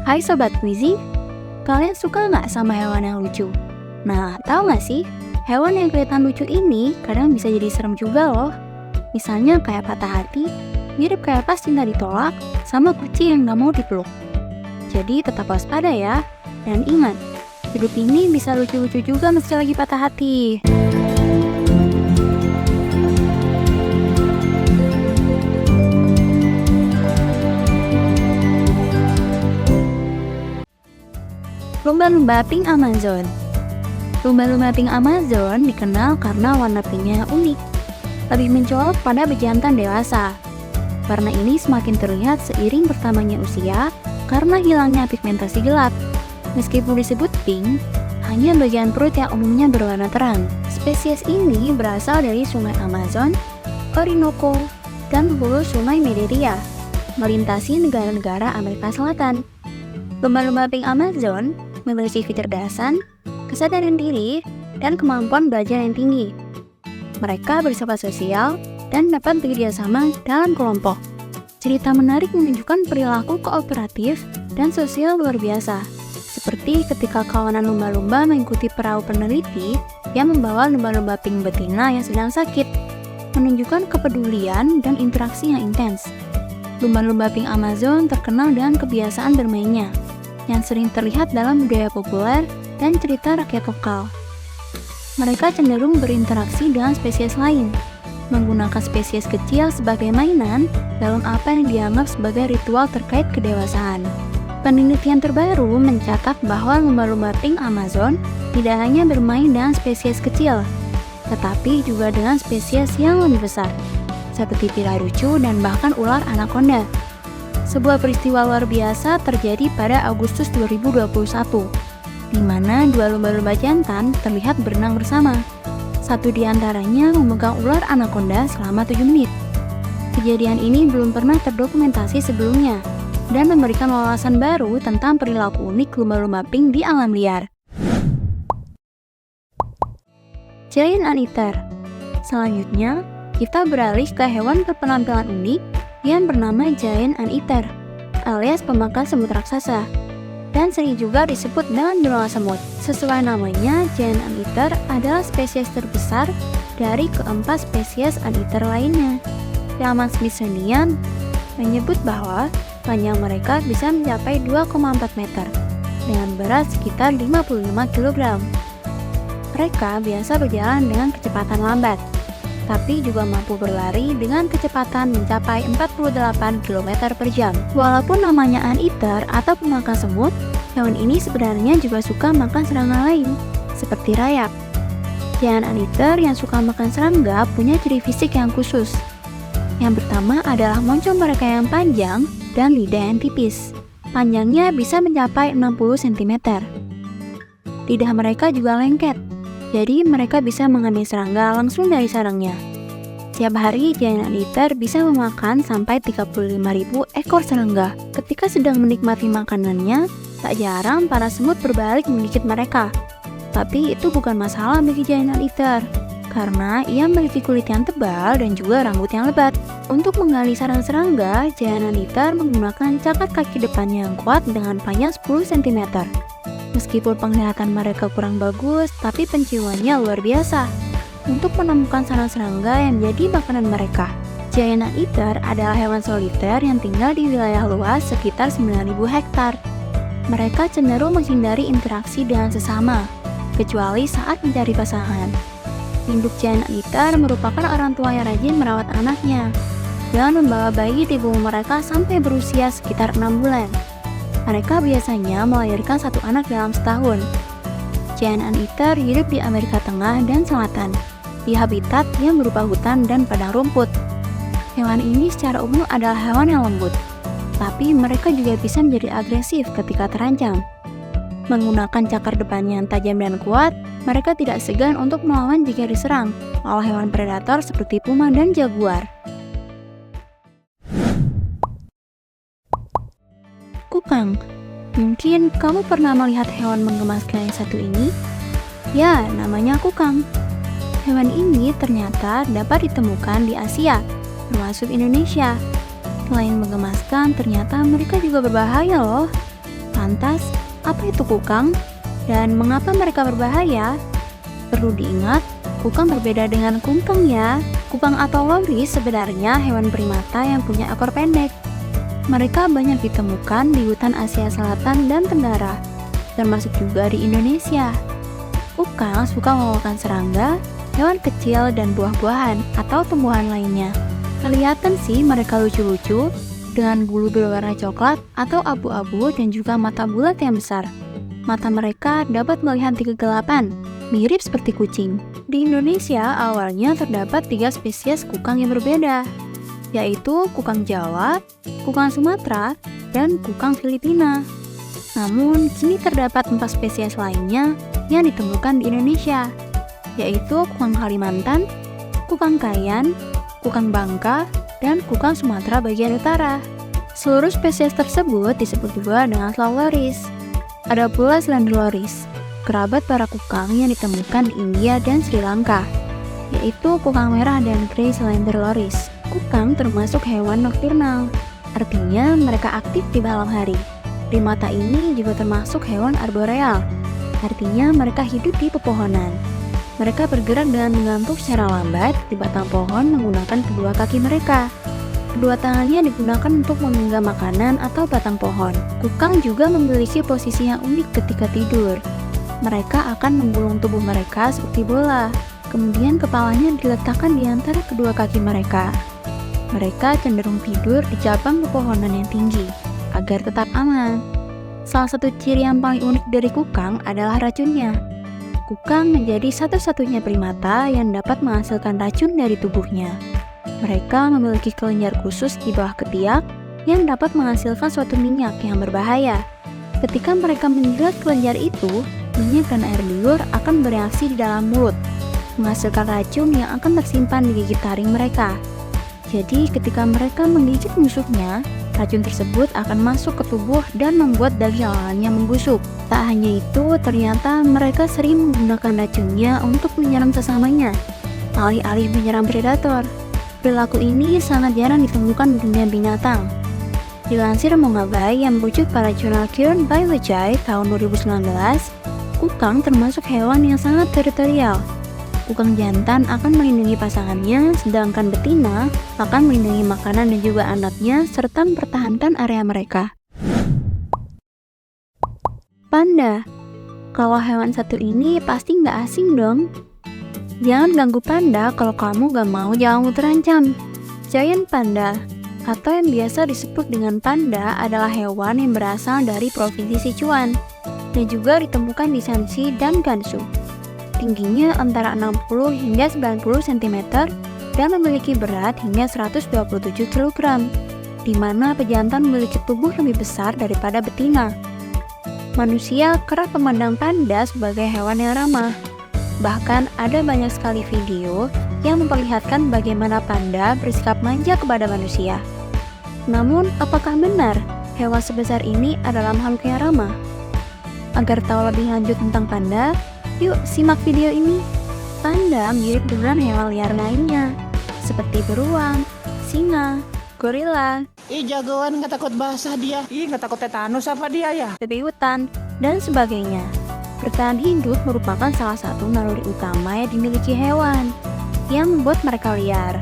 Hai Sobat Quizy, kalian suka nggak sama hewan yang lucu? Nah, tahu nggak sih, hewan yang kelihatan lucu ini kadang bisa jadi serem juga loh. Misalnya kayak patah hati, mirip kayak pas cinta ditolak, sama kucing yang nggak mau dipeluk. Jadi tetap waspada ya, dan ingat, hidup ini bisa lucu-lucu juga meski lagi patah hati. Lumba-lumba pink Amazon. Lumba-lumba pink Amazon dikenal karena warna pinknya unik, lebih mencolok pada bejantan dewasa. Warna ini semakin terlihat seiring bertambahnya usia karena hilangnya pigmentasi gelap. Meskipun disebut pink, hanya bagian perut yang umumnya berwarna terang. Spesies ini berasal dari Sungai Amazon, Orinoco, dan hulu Sungai Mediteria, melintasi negara-negara Amerika Selatan. Lumba-lumba pink Amazon memiliki kecerdasan, kesadaran diri, dan kemampuan belajar yang tinggi. Mereka bersifat sosial dan dapat bekerja sama dalam kelompok. Cerita menarik menunjukkan perilaku kooperatif dan sosial luar biasa, seperti ketika kawanan lumba-lumba mengikuti perahu peneliti yang membawa lumba-lumba pink betina yang sedang sakit, menunjukkan kepedulian dan interaksi yang intens. Lumba-lumba pink Amazon terkenal dengan kebiasaan bermainnya, yang sering terlihat dalam budaya populer dan cerita rakyat lokal. Mereka cenderung berinteraksi dengan spesies lain, menggunakan spesies kecil sebagai mainan dalam apa yang dianggap sebagai ritual terkait kedewasaan. Penelitian terbaru mencatat bahwa lumba-lumba pink Amazon tidak hanya bermain dengan spesies kecil, tetapi juga dengan spesies yang lebih besar, seperti pirarucu dan bahkan ular anaconda. Sebuah peristiwa luar biasa terjadi pada Agustus 2021, di mana dua lumba-lumba jantan terlihat berenang bersama. Satu di antaranya memegang ular anaconda selama 7 menit. Kejadian ini belum pernah terdokumentasi sebelumnya, dan memberikan wawasan baru tentang perilaku unik lumba-lumba pink di alam liar. Giant Anteater. Selanjutnya, kita beralih ke hewan berpenampilan unik yang bernama Giant Anteater, alias pemakan semut raksasa, dan sering juga disebut dengan beruang semut. Sesuai namanya, Giant Anteater adalah spesies terbesar dari keempat spesies anteater lainnya. Laman Smithsonian menyebut bahwa panjang mereka bisa mencapai 2,4 meter, dengan berat sekitar 55 kg. Mereka biasa berjalan dengan kecepatan lambat, tapi juga mampu berlari dengan kecepatan mencapai 48 km per jam. Walaupun namanya anteater atau pemakan semut, hewan ini sebenarnya juga suka makan serangga lain, seperti rayap. Giant anteater yang suka makan serangga punya ciri fisik yang khusus. Yang pertama adalah moncong mereka yang panjang dan lidah yang tipis. Panjangnya bisa mencapai 60 cm. Lidah mereka juga lengket, jadi mereka bisa mengambil serangga langsung dari sarangnya. Setiap hari, Giant Anteater bisa memakan sampai 35.000 ekor serangga. Ketika sedang menikmati makanannya, tak jarang para semut berbalik menggigit mereka. Tapi itu bukan masalah bagi Giant Anteater, karena ia memiliki kulit yang tebal dan juga rambut yang lebat. Untuk menggali sarang serangga, Giant Anteater menggunakan cakat kaki depannya yang kuat dengan panjang 10 cm. Meskipun penglihatan mereka kurang bagus, tapi penciumannya luar biasa untuk menemukan sarang serangga yang menjadi makanan mereka. Giant Anteater adalah hewan soliter yang tinggal di wilayah luas sekitar 9.000 hektar. Mereka cenderung menghindari interaksi dengan sesama, kecuali saat mencari pasangan. Induk Giant Anteater merupakan orang tua yang rajin merawat anaknya, dengan membawa bayi di punggung mereka sampai berusia sekitar 6 bulan. Mereka biasanya melahirkan satu anak dalam setahun. Giant Anteater hidup di Amerika Tengah dan Selatan, di habitat yang berupa hutan dan padang rumput. Hewan ini secara umum adalah hewan yang lembut, tapi mereka juga bisa menjadi agresif ketika terancam. Menggunakan cakar depannya yang tajam dan kuat, mereka tidak segan untuk melawan jika diserang oleh hewan predator seperti puma dan jaguar. Kukang. Mungkin kamu pernah melihat hewan menggemaskan yang satu ini? Ya, namanya kukang. Hewan ini ternyata dapat ditemukan di Asia, termasuk Indonesia. Selain menggemaskan, ternyata mereka juga berbahaya loh. Lantas, apa itu kukang? Dan mengapa mereka berbahaya? Perlu diingat, kukang berbeda dengan kungkang ya. Kukang atau loris sebenarnya hewan primata yang punya ekor pendek. Mereka banyak ditemukan di hutan Asia Selatan dan Tenggara, termasuk juga di Indonesia. Kukang suka memakan serangga, hewan kecil, dan buah-buahan atau tumbuhan lainnya. Kelihatan sih mereka lucu-lucu, dengan bulu berwarna coklat atau abu-abu dan juga mata bulat yang besar. Mata mereka dapat melihat di kegelapan, mirip seperti kucing. Di Indonesia awalnya terdapat 3 spesies kukang yang berbeda, yaitu kukang Jawa, kukang Sumatera, dan kukang Filipina. Namun, kini terdapat 4 spesies lainnya yang ditemukan di Indonesia, yaitu kukang Kalimantan, kukang Kayan, kukang Bangka, dan kukang Sumatera bagian utara. Seluruh spesies tersebut disebut juga dengan Slaloris. Ada pula Slenderloris, kerabat para kukang yang ditemukan di India dan Sri Lanka, yaitu kukang merah dan grey Slenderloris. Kukang termasuk hewan nokturnal, artinya mereka aktif di malam hari. Primata ini juga termasuk hewan arboreal, artinya mereka hidup di pepohonan. Mereka bergerak dengan mengantuk secara lambat di batang pohon menggunakan kedua kaki mereka. Kedua tangannya digunakan untuk memegang makanan atau batang pohon. Kukang juga memiliki posisi yang unik ketika tidur. Mereka akan menggulung tubuh mereka seperti bola, kemudian kepalanya diletakkan di antara kedua kaki mereka. Mereka cenderung tidur di cabang pepohonan yang tinggi, agar tetap aman. Salah satu ciri yang paling unik dari kukang adalah racunnya. Kukang menjadi satu-satunya primata yang dapat menghasilkan racun dari tubuhnya. Mereka memiliki kelenjar khusus di bawah ketiak yang dapat menghasilkan suatu minyak yang berbahaya. Ketika mereka menjilat kelenjar itu, minyak dan air liur akan bereaksi di dalam mulut, menghasilkan racun yang akan tersimpan di gigi taring mereka. Jadi ketika mereka menggigit musuhnya, racun tersebut akan masuk ke tubuh dan membuat daging lawannya membusuk. Tak hanya itu, ternyata mereka sering menggunakan racunnya untuk menyerang sesamanya, alih-alih menyerang predator. Perilaku ini sangat jarang ditemukan di dunia binatang. Dilansir Mongabay yang merujuk pada jurnal Current Biology tahun 2019, kukang termasuk hewan yang sangat teritorial. Kukang jantan akan melindungi pasangannya, sedangkan betina akan melindungi makanan dan juga anaknya serta mempertahankan area mereka. Panda. Kalau hewan satu ini pasti nggak asing dong. Jangan ganggu panda kalau kamu gak mau jalanmu terancam. Giant panda, atau yang biasa disebut dengan panda, adalah hewan yang berasal dari Provinsi Sichuan dan juga ditemukan di Shanxi dan Gansu. Tingginya antara 60 hingga 90 cm dan memiliki berat hingga 127 kg, di mana pejantan memiliki tubuh lebih besar daripada betina. Manusia kerap memandang panda sebagai hewan yang ramah. Bahkan ada banyak sekali video yang memperlihatkan bagaimana panda bersikap manja kepada manusia. Namun, apakah benar hewan sebesar ini adalah makhluk yang ramah? Agar tahu lebih lanjut tentang panda, yuk simak video ini. Panda mirip dengan hewan liar lainnya, seperti beruang, singa, gorila, jagoan nggak takut basah dia. Nggak takut tetanus apa dia ya? babi hutan, dan sebagainya. Bertahan hidup merupakan salah satu naluri utama yang dimiliki hewan, yang membuat mereka liar.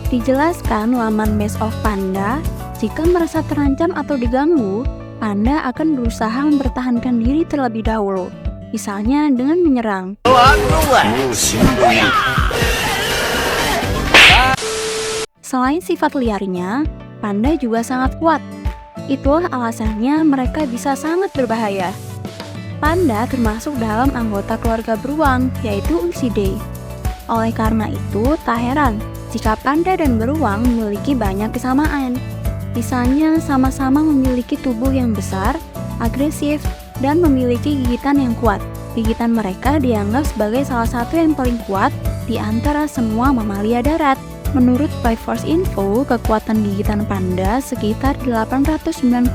Dijelaskan laman Best of Panda, jika merasa terancam atau diganggu, panda akan berusaha mempertahankan diri terlebih dahulu, misalnya dengan menyerang. Selain sifat liarnya, panda juga sangat kuat. Itulah alasannya mereka bisa sangat berbahaya. Panda termasuk dalam anggota keluarga beruang, yaitu Uncidae. Oleh karena itu, tak heran jika panda dan beruang memiliki banyak kesamaan. Misalnya, sama-sama memiliki tubuh yang besar, agresif, dan memiliki gigitan yang kuat. Gigitan mereka dianggap sebagai salah satu yang paling kuat di antara semua mamalia darat. Menurut Flight Force Info, kekuatan gigitan panda sekitar 898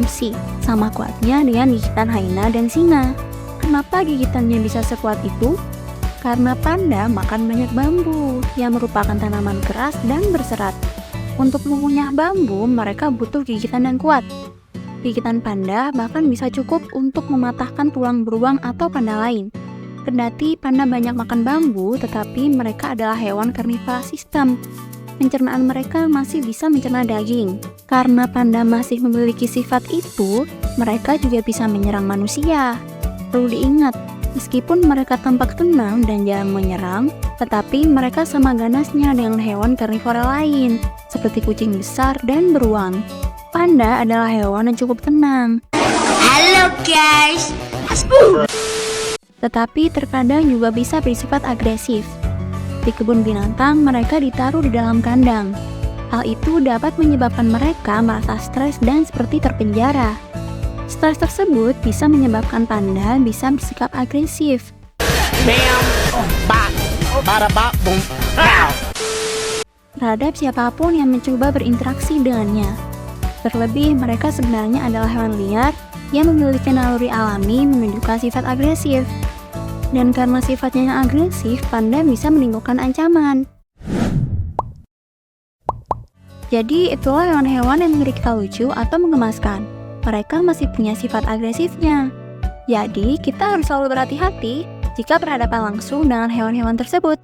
psi, sama kuatnya dengan gigitan hyena dan singa. Kenapa gigitannya bisa sekuat itu? Karena panda makan banyak bambu, yang merupakan tanaman keras dan berserat. Untuk mengunyah bambu, mereka butuh gigitan yang kuat. Gigitan panda bahkan bisa cukup untuk mematahkan tulang beruang atau panda lain. Kendati panda banyak makan bambu, tetapi mereka adalah hewan karnivora sistem. Pencernaan mereka masih bisa mencerna daging. Karena panda masih memiliki sifat itu, mereka juga bisa menyerang manusia. Perlu diingat, meskipun mereka tampak tenang dan jarang menyerang, tetapi mereka sama ganasnya dengan hewan karnivora lain, seperti kucing besar dan beruang. Panda adalah hewan yang cukup tenang. Halo guys. Tetapi terkadang juga bisa bersifat agresif. Di kebun binatang, mereka ditaruh di dalam kandang. Hal itu dapat menyebabkan mereka merasa stres dan seperti terpenjara. Stres tersebut bisa menyebabkan panda bisa bersikap agresif. Bam, bak, bada bak, boom, pow. Terhadap siapapun yang mencoba berinteraksi dengannya. Terlebih, mereka sebenarnya adalah hewan liar yang memiliki naluri alami menunjukkan sifat agresif. Dan karena sifatnya yang agresif, panda bisa menimbulkan ancaman. Jadi, itulah hewan-hewan yang menurut kita lucu atau menggemaskan. Mereka masih punya sifat agresifnya. Jadi, kita harus selalu berhati-hati jika berhadapan langsung dengan hewan-hewan tersebut.